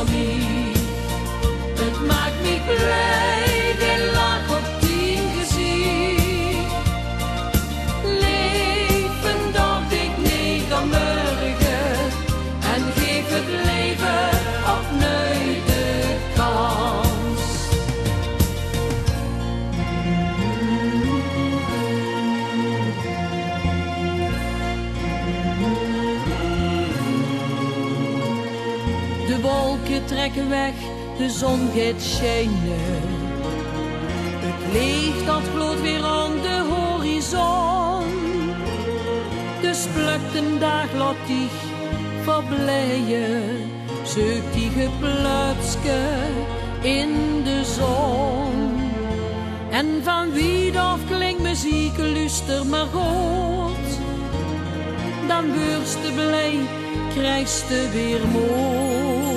van mij. Het maakt me blij, de lach op die gezicht. Leven dacht ik niet aan morgen en geef het leven opnieuw de kans. De wolken trekken weg, de zon gaat schijnen. Het licht dat gloeit weer aan de horizon. Dus plukt een dag laat dich verbleien. Zoekt die geplutske in de zon. En van wie af klinkt muziek, luister maar goed. Dan word je blij, krijgst je weer moed.